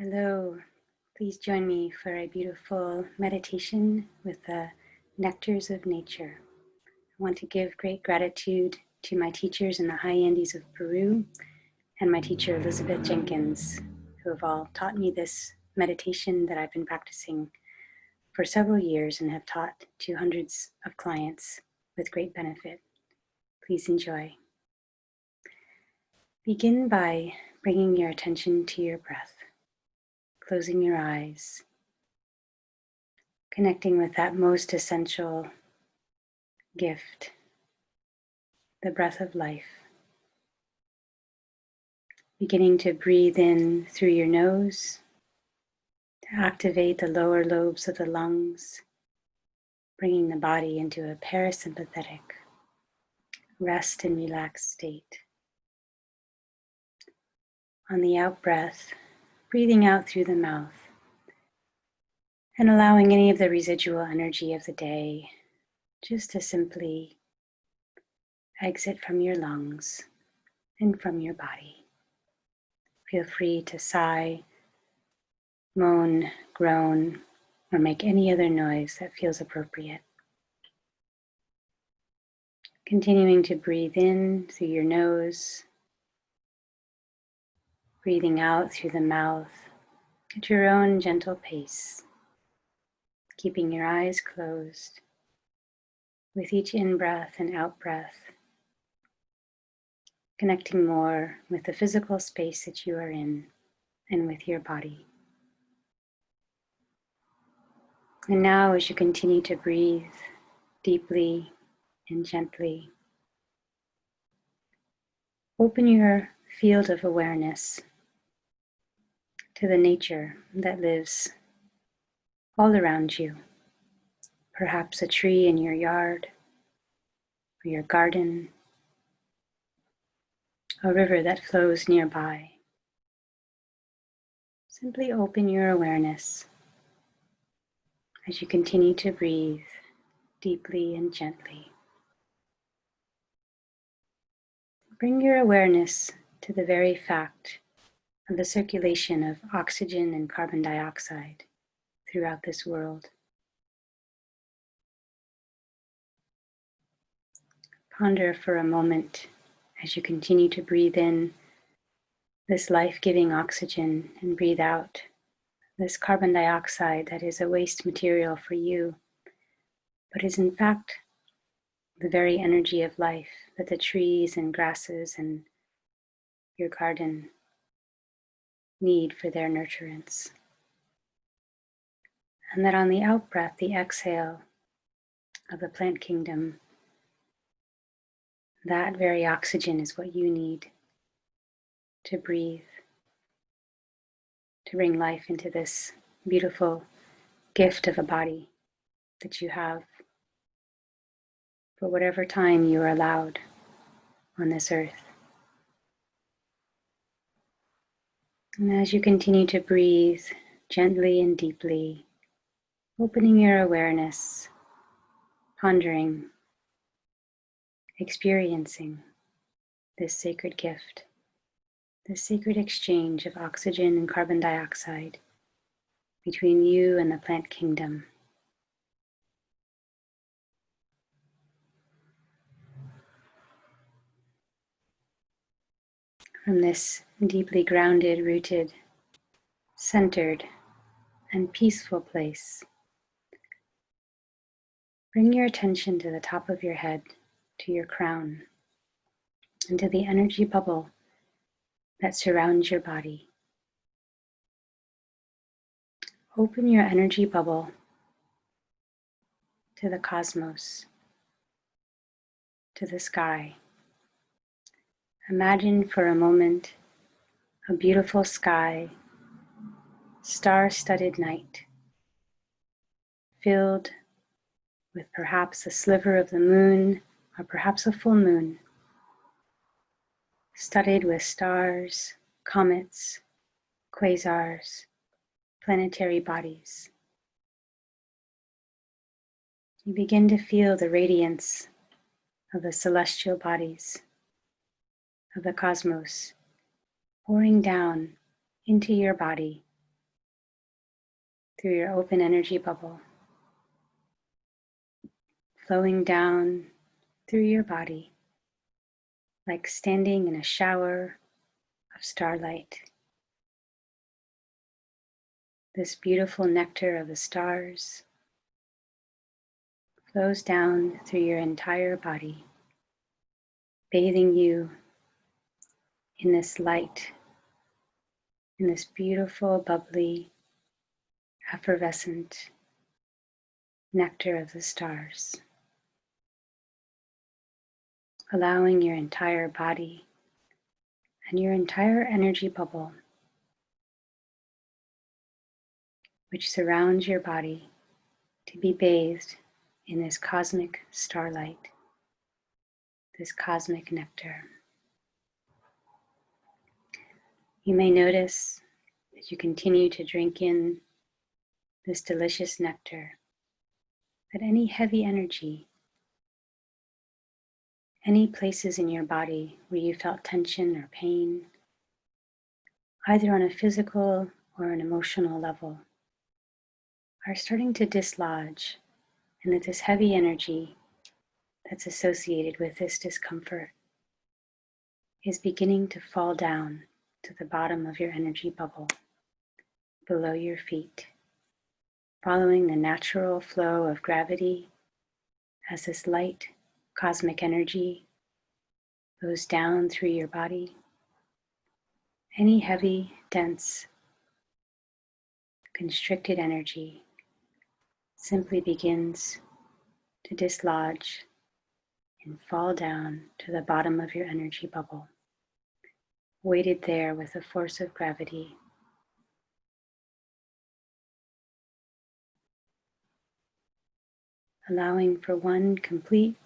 Hello, please join me for a beautiful meditation with the Nectars of Nature. I want to give great gratitude to my teachers in the high Andes of Peru and my teacher Elizabeth Jenkins, who have all taught me this meditation that I've been practicing for several years and have taught to hundreds of clients with great benefit. Please enjoy. Begin by bringing your attention to your breath. Closing your eyes, connecting with that most essential gift, the breath of life. Beginning to breathe in through your nose to activate the lower lobes of the lungs, bringing the body into a parasympathetic, rest and relaxed state. On the out breath, breathing out through the mouth and allowing any of the residual energy of the day just to simply exit from your lungs and from your body. Feel free to sigh, moan, groan, or make any other noise that feels appropriate. Continuing to breathe in through your nose, breathing out through the mouth at your own gentle pace, keeping your eyes closed with each in-breath and out-breath, connecting more with the physical space that you are in and with your body. And now, as you continue to breathe deeply and gently, open your field of awareness to the nature that lives all around you. Perhaps a tree in your yard or your garden, a river that flows nearby. Simply open your awareness as you continue to breathe deeply and gently. Bring your awareness to the very fact of the circulation of oxygen and carbon dioxide throughout this world. Ponder for a moment as you continue to breathe in this life-giving oxygen and breathe out this carbon dioxide that is a waste material for you, but is in fact the very energy of life that the trees and grasses and your garden need for their nurturance. And that on the out-breath, the exhale of the plant kingdom, that very oxygen is what you need to breathe, to bring life into this beautiful gift of a body that you have for whatever time you are allowed on this earth. And as you continue to breathe gently and deeply, opening your awareness, pondering, experiencing this sacred gift, this sacred exchange of oxygen and carbon dioxide between you and the plant kingdom. From this deeply grounded, rooted, centered, and peaceful place, bring your attention to the top of your head, to your crown, and to the energy bubble that surrounds your body. Open your energy bubble to the cosmos, to the sky. Imagine for a moment a beautiful sky, star-studded night, filled with perhaps a sliver of the moon or perhaps a full moon, studded with stars, comets, quasars, planetary bodies. You begin to feel the radiance of the celestial bodies of the cosmos pouring down into your body through your open energy bubble, flowing down through your body like standing in a shower of starlight. This beautiful nectar of the stars flows down through your entire body, bathing you in this light, in this beautiful, bubbly, effervescent nectar of the stars, allowing your entire body and your entire energy bubble, which surrounds your body, to be bathed in this cosmic starlight, this cosmic nectar. You may notice as you continue to drink in this delicious nectar that any heavy energy, any places in your body where you felt tension or pain, either on a physical or an emotional level, are starting to dislodge, and that this heavy energy that's associated with this discomfort is beginning to fall down to the bottom of your energy bubble, below your feet, following the natural flow of gravity as this light cosmic energy goes down through your body. Any heavy, dense, constricted energy simply begins to dislodge and fall down to the bottom of your energy bubble, weighted there with the force of gravity. Allowing for one complete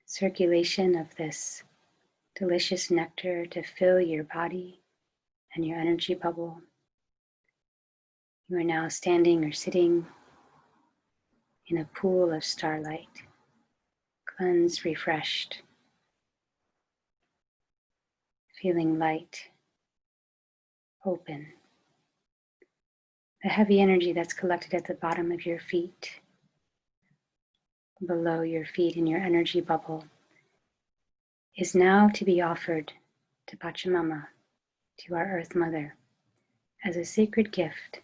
circulation of this delicious nectar to fill your body and your energy bubble. You are now standing or sitting in a pool of starlight, cleansed, refreshed, feeling light, open. The heavy energy that's collected at the bottom of your feet, below your feet in your energy bubble, is now to be offered to Pachamama, to our Earth Mother, as a sacred gift.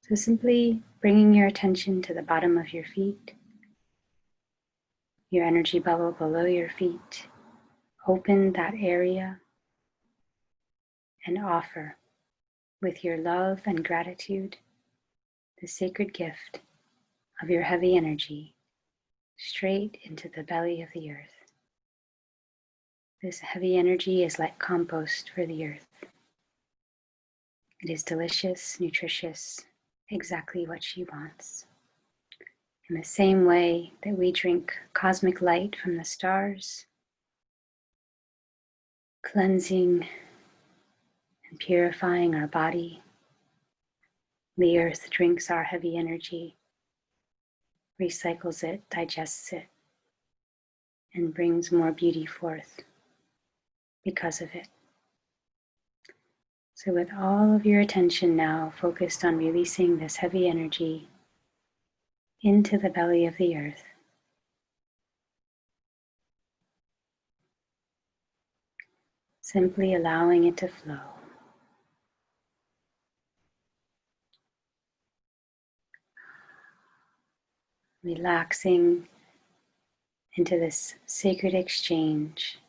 So simply bringing your attention to the bottom of your feet, your energy bubble below your feet, open that area and offer with your love and gratitude the sacred gift of your heavy energy straight into the belly of the earth. This heavy energy is like compost for the earth. It is delicious, nutritious, exactly what she wants. In the same way that we drink cosmic light from the stars, cleansing and purifying our body, the earth drinks our heavy energy, recycles it, digests it, and brings more beauty forth because of it. So with all of your attention now focused on releasing this heavy energy into the belly of the earth, simply allowing it to flow. Relaxing into this sacred exchange,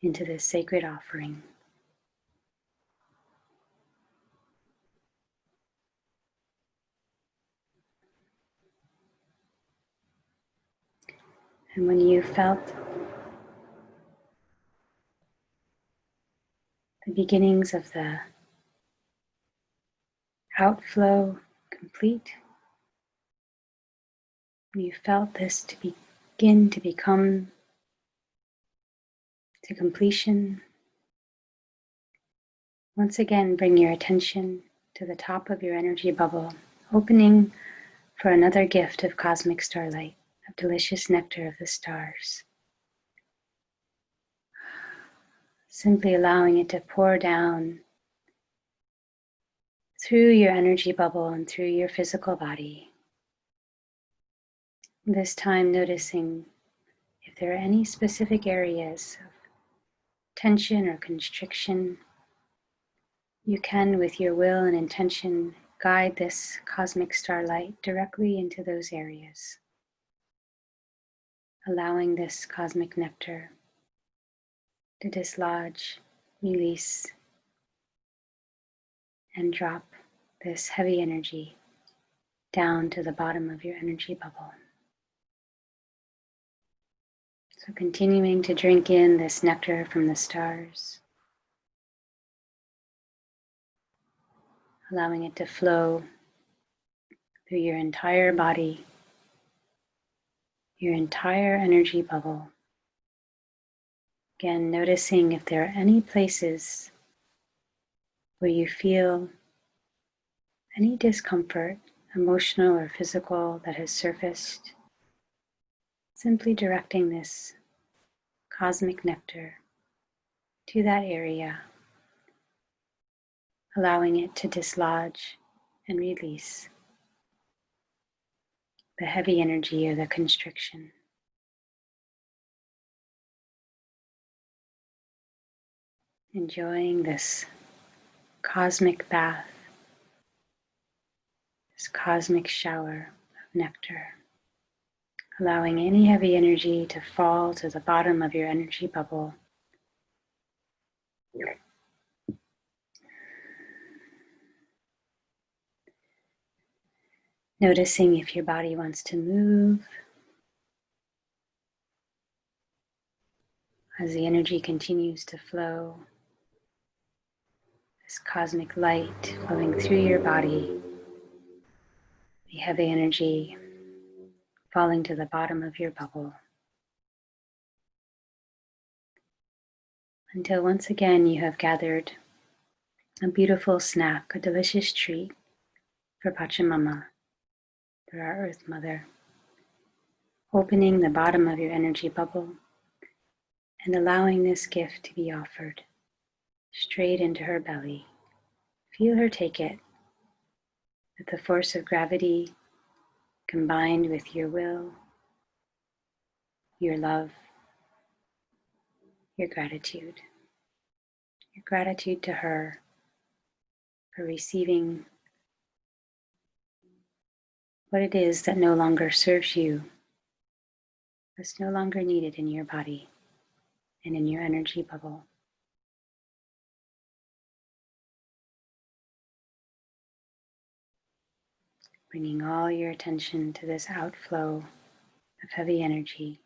into this sacred offering. And when you felt the beginnings of the outflow complete, when you felt this to begin to become to completion, once again bring your attention to the top of your energy bubble, opening for another gift of cosmic starlight, of delicious nectar of the stars. Simply allowing it to pour down through your energy bubble and through your physical body. This time noticing if there are any specific areas of tension or constriction. You can, with your will and intention, guide this cosmic starlight directly into those areas, allowing this cosmic nectar to dislodge, release, and drop this heavy energy down to the bottom of your energy bubble. So continuing to drink in this nectar from the stars, allowing it to flow through your entire body, your entire energy bubble. Again, noticing if there are any places where you feel any discomfort, emotional or physical, that has surfaced. Simply directing this cosmic nectar to that area, allowing it to dislodge and release the heavy energy or the constriction. Enjoying this cosmic bath, this cosmic shower of nectar, allowing any heavy energy to fall to the bottom of your energy bubble. Noticing if your body wants to move as the energy continues to flow. This cosmic light flowing through your body, the heavy energy falling to the bottom of your bubble. Until once again you have gathered a beautiful snack, a delicious treat for Pachamama, for our Earth Mother. Opening the bottom of your energy bubble and allowing this gift to be offered straight into her belly. Feel her take it with the force of gravity combined with your will, your love, your gratitude. Your gratitude to her for receiving what it is that no longer serves you, that's no longer needed in your body and in your energy bubble. Bringing all your attention to this outflow of heavy energy.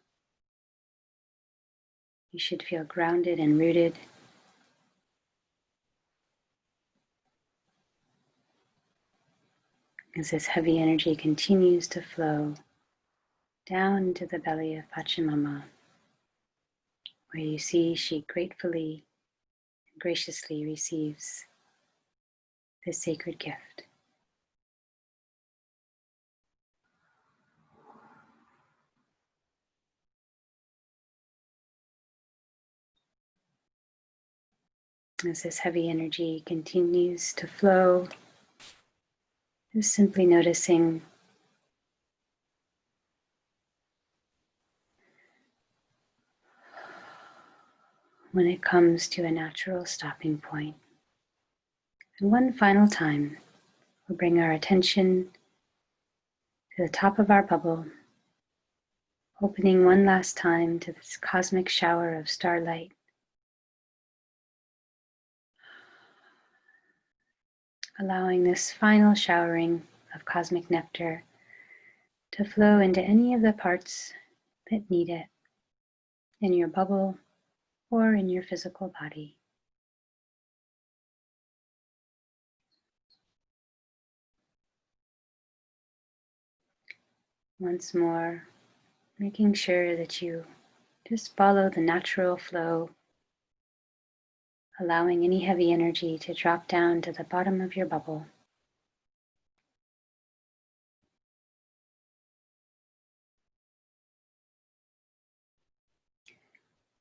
You should feel grounded and rooted. As this heavy energy continues to flow down into the belly of Pachamama, where you see she gratefully and graciously receives this sacred gift. As this heavy energy continues to flow, just simply noticing when it comes to a natural stopping point. And one final time, we'll bring our attention to the top of our bubble, opening one last time to this cosmic shower of starlight. Allowing this final showering of cosmic nectar to flow into any of the parts that need it in your bubble or in your physical body. Once more, making sure that you just follow the natural flow, allowing any heavy energy to drop down to the bottom of your bubble.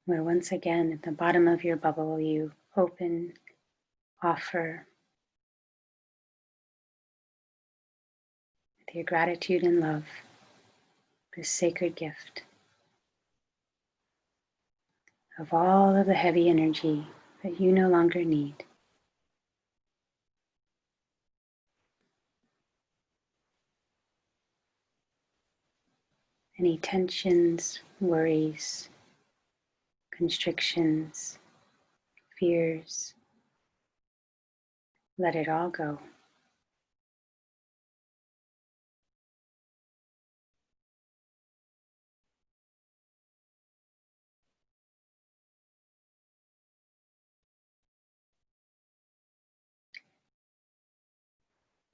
Where once again at the bottom of your bubble you open, offer with your gratitude and love, this sacred gift of all of the heavy energy that you no longer need. Any tensions, worries, constrictions, fears, let it all go.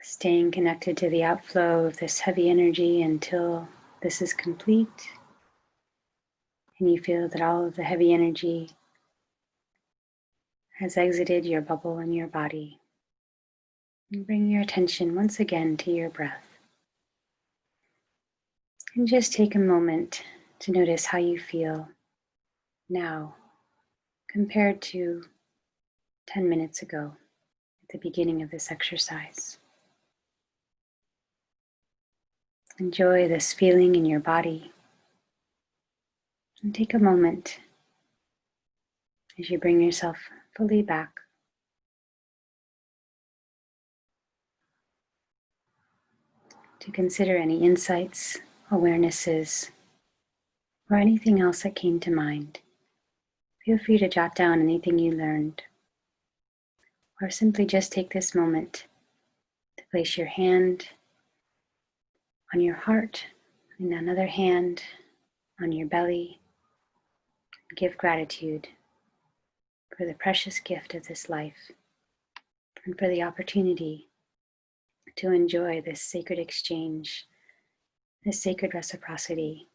Staying connected to the outflow of this heavy energy until this is complete and you feel that all of the heavy energy has exited your bubble and your body. And bring your attention once again to your breath. And just take a moment to notice how you feel now compared to 10 minutes ago at the beginning of this exercise. Enjoy this feeling in your body and take a moment as you bring yourself fully back to consider any insights, awarenesses, or anything else that came to mind. Feel free to jot down anything you learned, or simply just take this moment to place your hand on your heart and another hand on your belly. Give gratitude for the precious gift of this life and for the opportunity to enjoy this sacred exchange, this sacred reciprocity.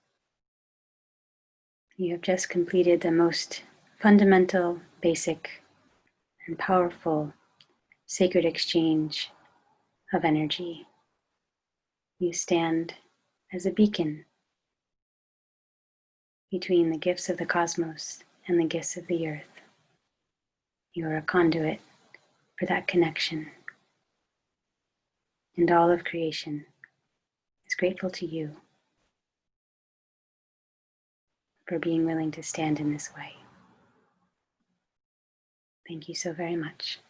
You have just completed the most fundamental, basic, and powerful sacred exchange of energy. You stand as a beacon between the gifts of the cosmos and the gifts of the earth. You are a conduit for that connection. And all of creation is grateful to you for being willing to stand in this way. Thank you so very much.